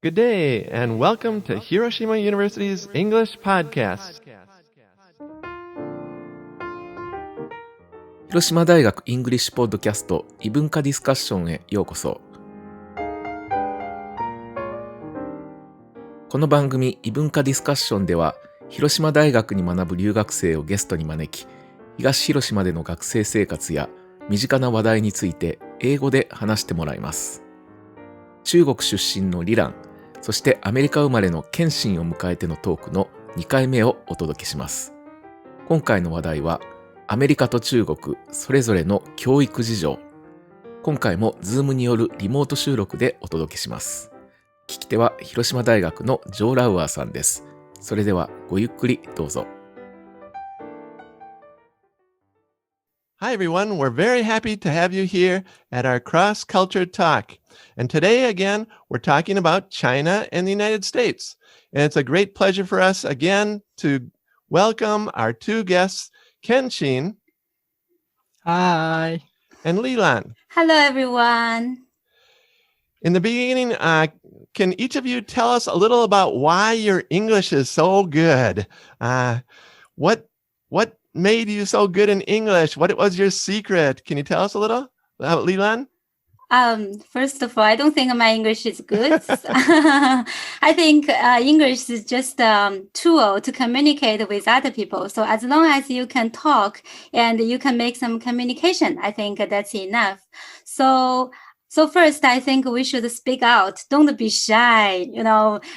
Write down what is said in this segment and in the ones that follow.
Good day, and welcome to Hiroshima University's English Podcast. 広島大学イングリッシュポッドキャスト異文化ディスカッションへようこそ。この番組異文化ディスカッションでは、広島大学に学ぶ留学生をゲストに招き、東広島での学生生活や身近な話題について英語で話してもらいます。中国出身のリラン、そしてアメリカ生まれのケンシンを迎えてのトークの2回目をお届けします。今回の話題は、アメリカと中国それぞれの教育事情。今回も Zoom によるリモート収録でお届けします。聞き手は広島大学のジョー・ラウアーさんです。それではごゆっくりどうぞ。Hi everyone, we're very happy to have you here at our cross-culture talk. And today again, we're talking about China and the United States. And it's a great pleasure for us again to welcome our two guests, Kenshin. Hi. And Lilan. Hello, everyone. In the beginning, can each of you tell us a little about why your English is so good? What made you so good in English? What was your secret? Can you tell us a little about Lilan? First of all, I don't think my English is good. I think English is just a tool to communicate with other people. So as long as you can talk and you can make some communication, I think that's enough. So first, I think we should speak out. Don't be shy.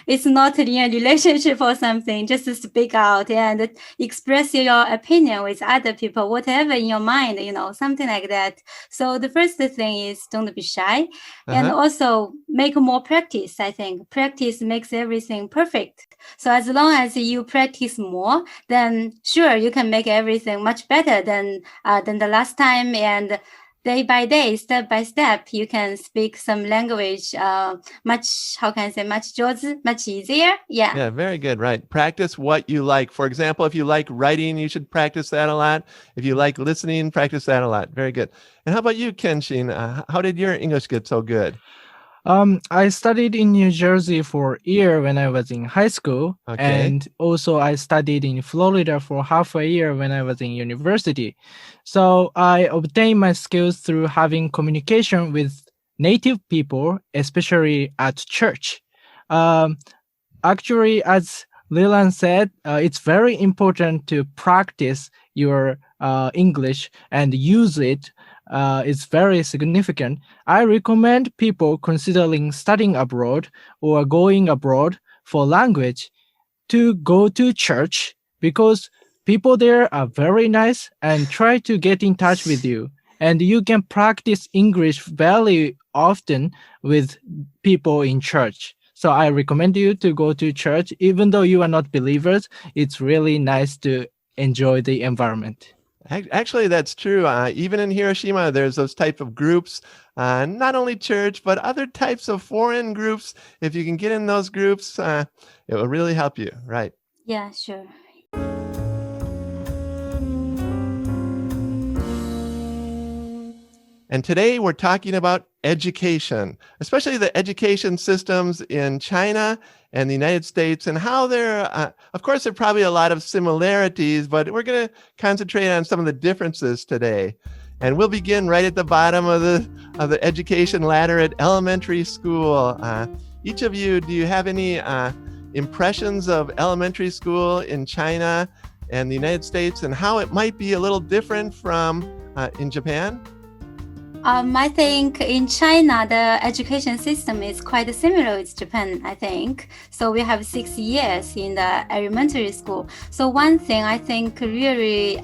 It's not in a relationship or something. Just speak out and express your opinion with other people, whatever in your mind, something like that. So the first thing is don't be shy and also make more practice. I think practice makes everything perfect. So as long as you practice more, then sure, you can make everything much better than the last time. And day by day, step by step, you can speak some language much easier. Yeah, very good. Right. Practice what you like. For example, if you like writing, you should practice that a lot. If you like listening, practice that a lot. Very good. And how about you, Kenshin? How did your English get so good? I studied in New Jersey for a year when I was in high school. Okay. And also I studied in Florida for half a year when I was in university. So I obtained my skills through having communication with native people, especially at church. Actually, as Leland said, it's very important to practice your English and use it. It's very significant. I recommend people considering studying abroad or going abroad for language to go to church because people there are very nice and try to get in touch with you. And you can practice English very often with people in church. So I recommend you to go to church. Even though you are not believers, it's really nice to enjoy the environment. Actually, that's true. Even in Hiroshima, there's those type of groups, not only church, but other types of foreign groups. If you can get in those groups, it will really help you, right? Yeah, sure. And today we're talking about education, especially the education systems in China and the United States and how of course, there are probably a lot of similarities, but we're going to concentrate on some of the differences today. And we'll begin right at the bottom of the education ladder at elementary school. Each of you, do you have any impressions of elementary school in China and the United States and how it might be a little different from in Japan? I think in China, the education system is quite similar with Japan, I think. So we have 6 years in the elementary school. So one thing I think really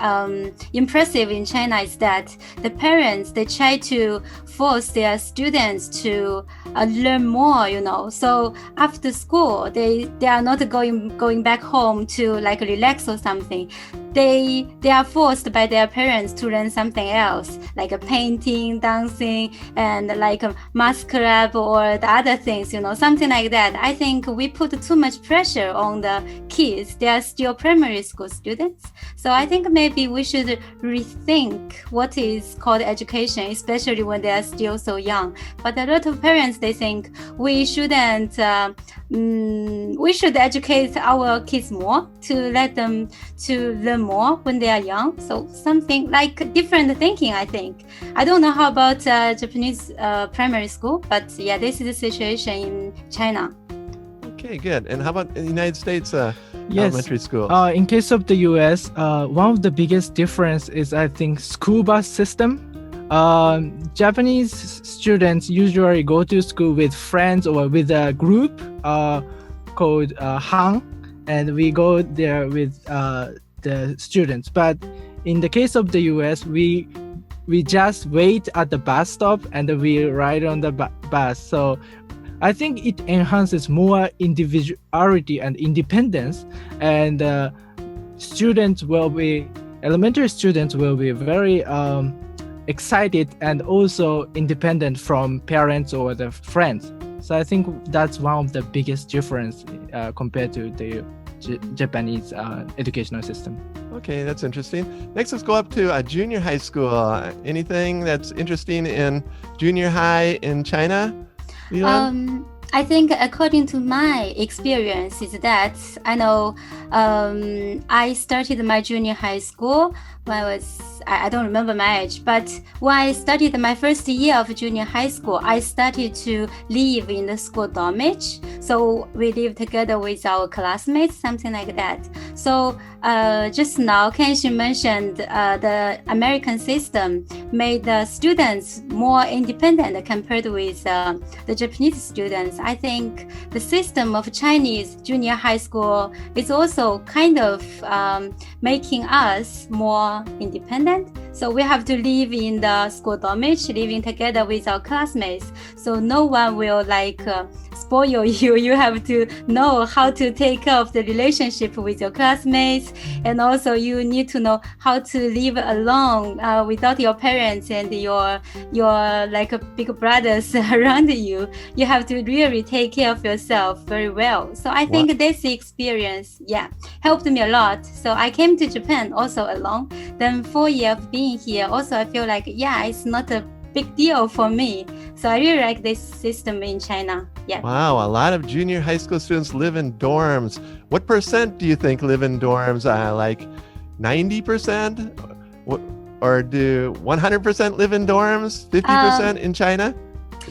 impressive in China is that the parents, they try to force their students to learn more, So after school, they are not going back home to like relax or something. they are forced by their parents to learn something else, like a painting, dancing, and like a math club or the other things, something like that. I think we put too much pressure on the kids. They are still primary school students. So I think maybe we should rethink what is called education, especially when they are still so young. But a lot of parents, they think we shouldn't, we should educate our kids more to let them to learn more when they are young. So something like different thinking, I think. I don't know how about Japanese primary school, but yeah, this is the situation in China. Okay, good. And how about in the United States Yes. elementary school? In case of the US, one of the biggest difference is, I think, school bus system. Japanese students usually go to school with friends or with a group called Han, and we go there with the students. But in the case of the US, we just wait at the bus stop and we ride on the bus. So I think it enhances more individuality and independence, and elementary students will be very excited and also independent from parents or the friends. So I think that's one of the biggest difference compared to the Japanese educational system. Okay, that's interesting. Next, let's go up to junior high school. Anything that's interesting in junior high in China? I think according to my experience is that I know I started my junior high school when I don't remember my age, but when I started my first year of junior high school, I started to live in the school dormitory. So we live together with our classmates, something like that. So just now, Kenshin mentioned the American system made the students more independent compared with the Japanese students. I think the system of Chinese junior high school is also kind of making us more independent. So we have to live in the school dormitory, living together with our classmates. So no one will spoil you. You have to know how to take care of the relationship with your classmates, and also you need to know how to live alone without your parents and your like big brothers around you. You have to really take care of yourself very well. So I think this experience, helped me a lot. So I came to Japan also alone. Then 4 years of being here, also I feel like it's not a big deal for me. So I really like this system in China. Yeah. Wow, a lot of junior high school students live in dorms. What percent do you think live in dorms? Like 90%? Or do 100% live in dorms? 50% in China?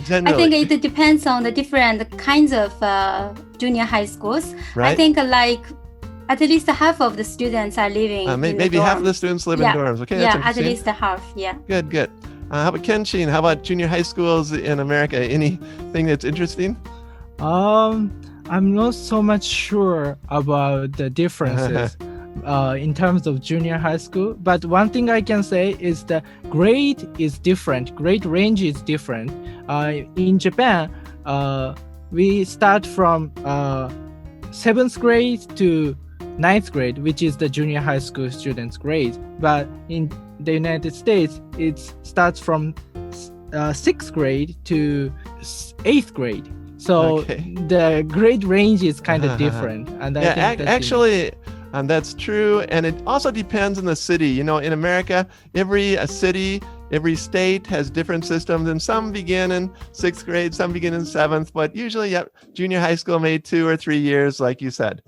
Generally. I think it depends on the different kinds of junior high schools. Right. I think like at least half of the students are living in maybe the half of the students live in dorms. Okay, that's at interesting. least half. Yeah. Good. How about Kenshin? How about junior high schools in America? Anything that's interesting? I'm not so much sure about the differences in terms of junior high school, but one thing I can say is the grade is different. Grade range is different. In Japan, we start from 7th grade to 9th grade, which is the junior high school students' grade. But in the United States, it starts from 6th grade to 8th grade. So the grade range is kind of different. And I think actually, that's true. And it also depends on the city. In America, every city, every state has different systems, and some begin in 6th grade, some begin in 7th, but usually, junior high school may 2 or 3 years, like you said.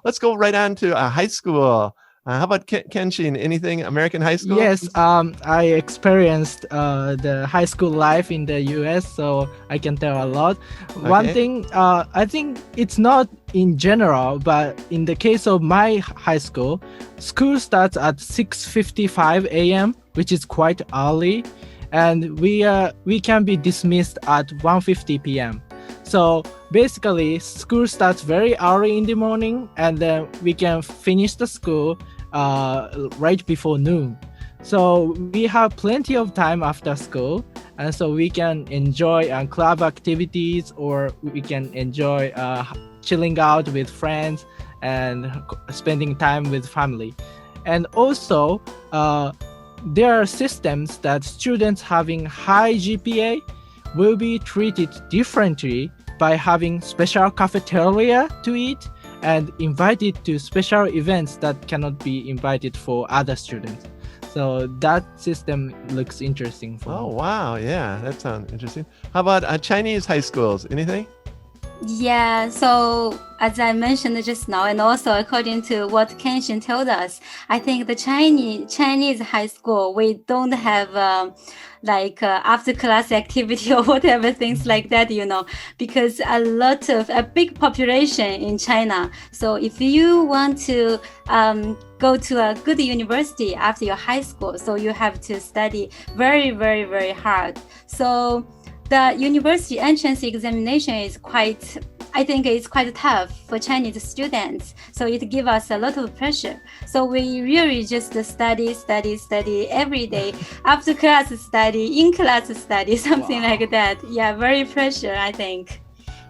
Let's go right on to high school. How about Kenshin? Anything American high school? Yes, I experienced the high school life in the US, so I can tell a lot. Okay. One thing, I think it's not in general, but in the case of my high school, school starts at 6:55 a.m., which is quite early, and we can be dismissed at 1:50 p.m. So basically, school starts very early in the morning, and then we can finish the school right before noon. So we have plenty of time after school, and so we can enjoy club activities, or we can enjoy chilling out with friends and spending time with family. And also, there are systems that students having high GPA will be treated differently by having special cafeteria to eat and invited to special events that cannot be invited for other students. So that system looks interesting for Oh, me. wow. Yeah, that sounds interesting. How about Chinese high schools? Anything? Yeah, so as I mentioned just now, and also according to what Kenshin told us, I think the Chinese high school, we don't have after class activity or whatever, things like that, because a big population in China. So if you want to go to a good university after your high school, so you have to study very, very, very hard. So the university entrance examination is quite tough for Chinese students. So it gives us a lot of pressure. So we really just study every day. After class study, in class study, something like that. Yeah, very pressure, I think.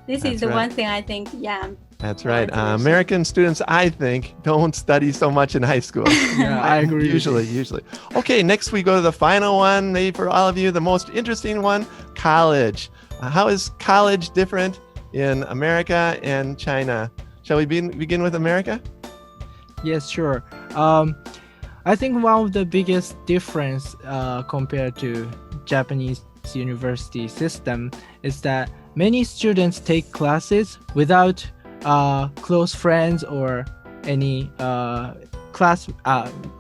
This is the one thing I think, yeah. That's right. American students, I think, don't study so much in high school. Yeah, I agree. Usually. Okay, next we go to the final one, maybe for all of you, the most interesting one, college. How is college different in America and China? Shall we begin with America? Yes, sure. I think one of the biggest difference compared to Japanese university system is that many students take classes without close friends or any class.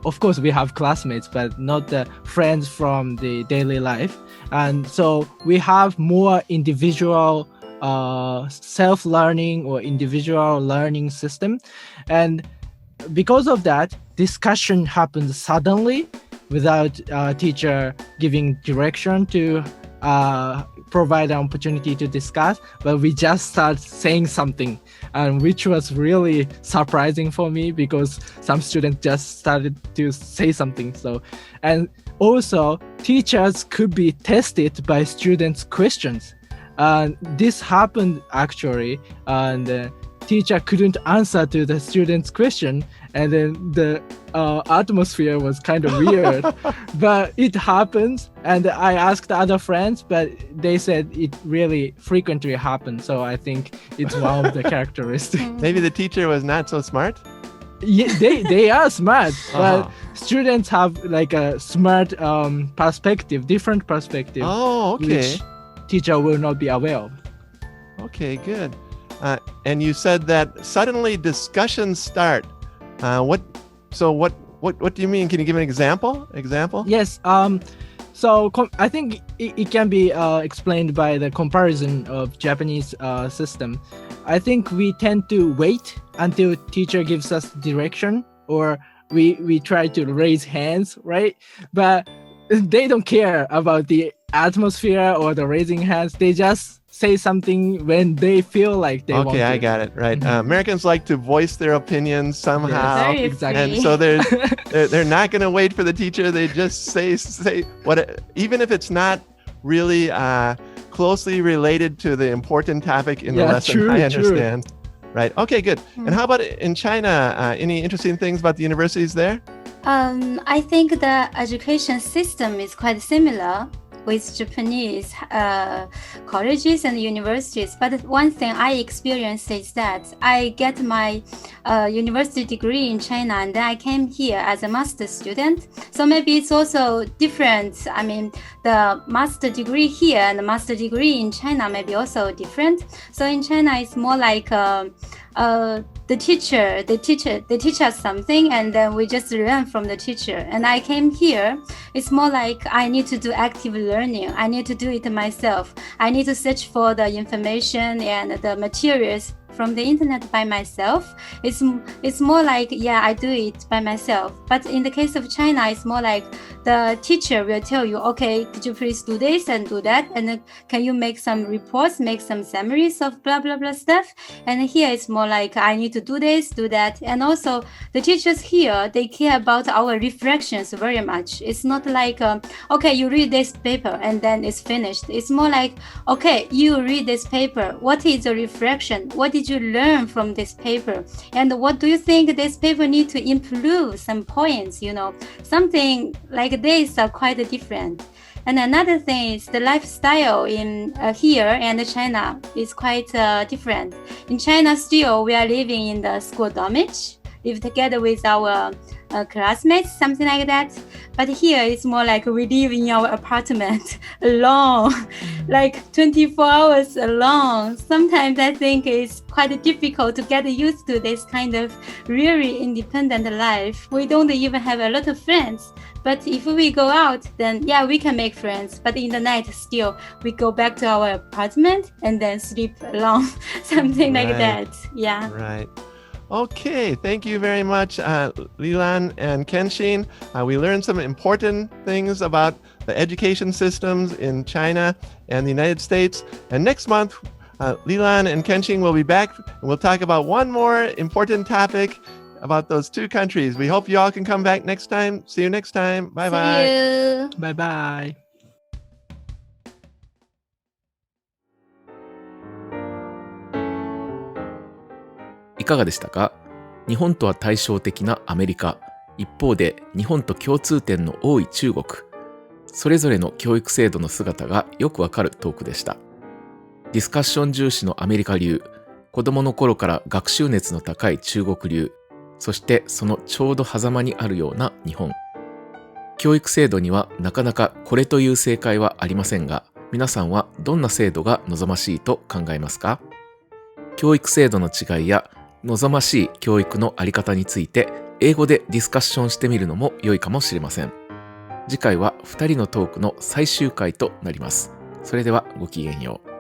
Of course, we have classmates, but not the friends from the daily life. And so we have more individual self-learning or individual learning system. And because of that, discussion happens suddenly without teacher giving direction to provide an opportunity to discuss, but we just start saying something, and which was really surprising for me because some students just started to say something. So, and also teachers could be tested by students' questions. This happened actually, and the teacher couldn't answer to the student's question, and then the atmosphere was kind of weird. But it happens, and I asked other friends, but they said it really frequently happens. So I think it's one of the characteristics. Maybe the teacher was not so smart? Yeah, they are smart, but students have like a smart perspective, different perspective. Oh, okay. Which teacher will not be aware of. Okay, good. And you said that suddenly discussions start. What do you mean? Can you give an example? Yes. So I think it can be explained by the comparison of Japanese system. I think we tend to wait until teacher gives us direction, or we try to raise hands, right? But they don't care about the atmosphere or the raising hands. They just say something when they feel like they want to. Okay, I got it. Right. Americans like to voice their opinions somehow. Yes, exactly. And so they're not going to wait for the teacher. They just say what, even if it's not really closely related to the important topic in the lesson. True, I understand. True. Right. Okay, good. And how about in China? Any interesting things about the universities there? I think the education system is quite similar with Japanese colleges and universities. But one thing I experienced is that I get my university degree in China, and then I came here as a master's student. So maybe it's also different. I mean, the master degree here and the master degree in China may be also different. So in China, it's more like they teach us something, and then we just learn from the teacher. And I came here, it's more like I need to do active learning. I need to do it myself. I need to search for the information and the materials from the internet by myself. It's more like, I do it by myself. But in the case of China, it's more like the teacher will tell you, okay, could you please do this and do that? And can you make some reports, make some summaries of blah, blah, blah stuff? And here it's more like, I need to do this, do that. And also the teachers here, they care about our reflections very much. It's not like, okay, you read this paper and then it's finished. It's more like, okay, you read this paper. What is the reflection? What did you learn from this paper? And what do you think this paper need to improve? Some points, something like this are quite different. And another thing is the lifestyle in here and China is quite different. In China, still we are living in the school dormitory, live together with our classmates, something like that. But here it's more like we live in our apartment alone, like 24 hours alone. Sometimes I think it's quite difficult to get used to this kind of really independent life. We don't even have a lot of friends. But if we go out, then yeah, we can make friends. But in the night, still, we go back to our apartment and then sleep alone, something like that. Yeah. Right. Okay, thank you very much, Lilan and Kenshin. We learned some important things about the education systems in China and the United States. And next month, Lilan and Kenshin will be back and we'll talk about one more important topic about those two countries. We hope you all can come back next time. See you next time. Bye bye. See you. Bye bye. いかがでしたか？日本とは対照的なアメリカ、一方で日本と共通点の多い中国。それぞれの教育制度の姿がよくわかるトークでした。ディスカッション重視のアメリカ流、子供の頃から学習熱の高い中国流、そしてそのちょうど狭間にあるような日本。教育制度にはなかなかこれという正解はありませんが、皆さんはどんな制度が望ましいと考えますか？教育制度の違いや望ましい教育のあり方について英語でディスカッションしてみるのも良いかもしれません。次回は2人のトークの最終回となります。それではごきげんよう。